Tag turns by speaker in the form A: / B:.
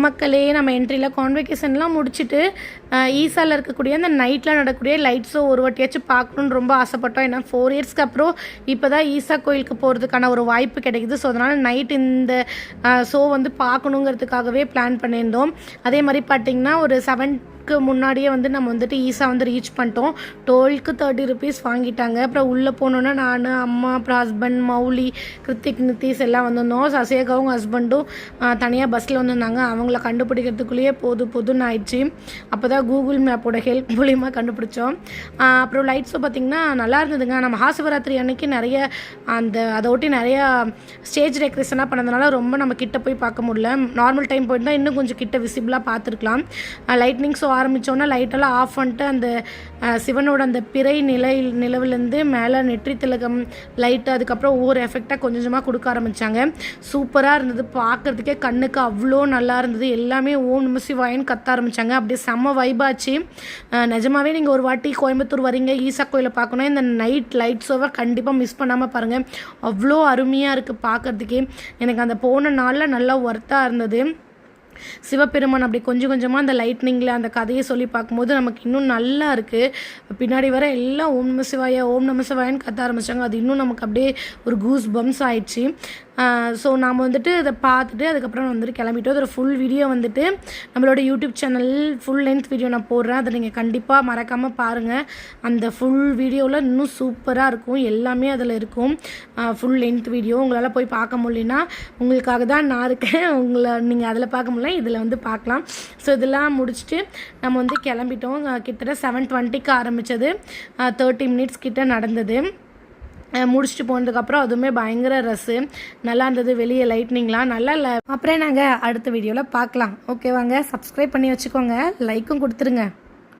A: மக்களே, நம்ம என்ட்ரியில் கான்வெகேஷன்லாம் முடிச்சுட்டு ஈசாவில் இருக்கக்கூடிய அந்த நைட்டில் நடக்கக்கூடிய லைட் ஷோ ஒரு வாட்டியாச்சும் பார்க்கணுன்னு ரொம்ப ஆசைப்பட்டோம். ஏன்னா 4 இயர்ஸ்க்கு அப்புறம் இப்போ தான் ஈசா கோயிலுக்கு போகிறதுக்கான ஒரு வாய்ப்பு கிடைக்குது. ஸோ அதனால் நைட் இந்த ஷோ வந்து பார்க்கணுங்கிறதுக்காகவே பிளான் பண்ணியிருந்தோம். அதே மாதிரி பார்த்திங்கன்னா ஒரு 7 முன்னாடியே வந்து நம்ம வந்துட்டு ஈசா வந்து ரீச் பண்ணிட்டோம். டோலுக்கு 30 rupees வாங்கிட்டாங்க. அப்புறம் உள்ளே போனோன்னா நான், அம்மா, அப்புறம் ஹஸ்பண்ட், மௌலி, கிருத்திக், நிதிஷ் எல்லாம் வந்திருந்தோம். சசேகாவும் ஹஸ்பண்டும் தனியாக பஸ்ஸில் வந்திருந்தாங்க. அவங்கள கண்டுபிடிக்கிறதுக்குள்ளேயே போதுன்னு ஆயிடுச்சு. அப்போ தான் கூகுள் மேப்போட ஹெல்ப் மூலிமா கண்டுபிடிச்சோம். அப்புறம் லைட் ஷோ பார்த்திங்கன்னா நல்லா இருந்ததுங்க. நம்ம மகாசிவராத்திரி அன்னைக்கு நிறைய அதை ஒட்டி நிறையா ஸ்டேஜ் டெக்கரேஷனாக பண்ணதுனால ரொம்ப நம்ம கிட்ட போய் பார்க்க முடியல. நார்மல் டைம் போயிருந்தால் இன்னும் கொஞ்சம் கிட்ட விசிபிளாக பார்த்துருக்கலாம். லைட்னிங் ஷோ ஆரம்பித்தோன்னா லைட்டெல்லாம் ஆஃப் பண்ணிட்டு அந்த சிவனோட அந்த பிறை நிலவுலேருந்து மேலே நெற்றி திலகம் லைட்டு, அதுக்கப்புறம் ஒவ்வொரு எஃபெக்டாக கொஞ்சம் கொஞ்சமாக கொடுக்க ஆரம்பித்தாங்க. சூப்பராக இருந்தது. பார்க்குறதுக்கே கண்ணுக்கு அவ்வளோ நல்லா இருந்தது. எல்லாமே ஓம் நம சிவாயன்னு கத்த ஆரம்பித்தாங்க. அப்படியே செம்ம வைபாச்சு. நிஜமாகவே நீங்கள் ஒரு வாட்டி கோயம்புத்தூர் வரீங்க, ஈசா கோயிலை பார்க்கணும், இந்த நைட் லைட் ஷோவை கண்டிப்பாக மிஸ் பண்ணாமல் பாருங்கள். அவ்வளோ அருமையாக இருக்குது பார்க்குறதுக்கே. எனக்கு அந்த போன நாளில் நல்லா ஒர்த்தாக இருந்தது. சிவபெருமான் அப்படி கொஞ்சம் கொஞ்சமாக அந்த லைட்னிங்கில் அந்த கதையை சொல்லி பார்க்கும்போது நமக்கு இன்னும் நல்லா இருக்குது. பின்னாடி வர எல்லாம் ஓம் நம சிவாயா ஓம் நம சிவாயான்னு கத்த ஆரம்பித்தாங்க. அது இன்னும் நமக்கு அப்படியே ஒரு கூஸ் பம்ஸ் ஆயிடுச்சு. ஸோ நாம் வந்துட்டு அதை பார்த்துட்டு அதுக்கப்புறம் வந்துட்டு கிளம்பிட்டோம். அதோட ஃபுல் வீடியோ வந்துட்டு நம்மளோட YouTube channel full length video நான் போடுறேன். அதை நீங்கள் கண்டிப்பாக மறக்காமல் பாருங்கள். அந்த ஃபுல் வீடியோவில் இன்னும் சூப்பராக இருக்கும். எல்லாமே அதில் இருக்கும். ஃபுல் லென்த் வீடியோ உங்களால் போய் பார்க்க முடியலன்னா உங்களுக்காக தான் நான் இருக்கேன். நீங்கள் அதில் பார்க்க முடியல, இதில் வந்து பார்க்கலாம். ஸோ இதெல்லாம் முடிச்சுட்டு நம்ம வந்து கிளம்பிட்டோம். கிட்டத்தட்ட 7:20க்கு ஆரம்பித்தது, 30 minutes கிட்ட நடந்தது. முடிச்சுட்டு போனதுக்கப்புறம் அதுவுமே பயங்கர ரஸ்ஸு. நல்லா இருந்தது. வெளியே லைட்னிங்லாம் நல்லா இல்லை. அப்புறம் நாங்கள் அடுத்த வீடியோவில் பார்க்கலாம். ஓகேவாங்க, சப்ஸ்கிரைப் பண்ணி வச்சுக்கோங்க, லைக்கும் கொடுத்துருங்க.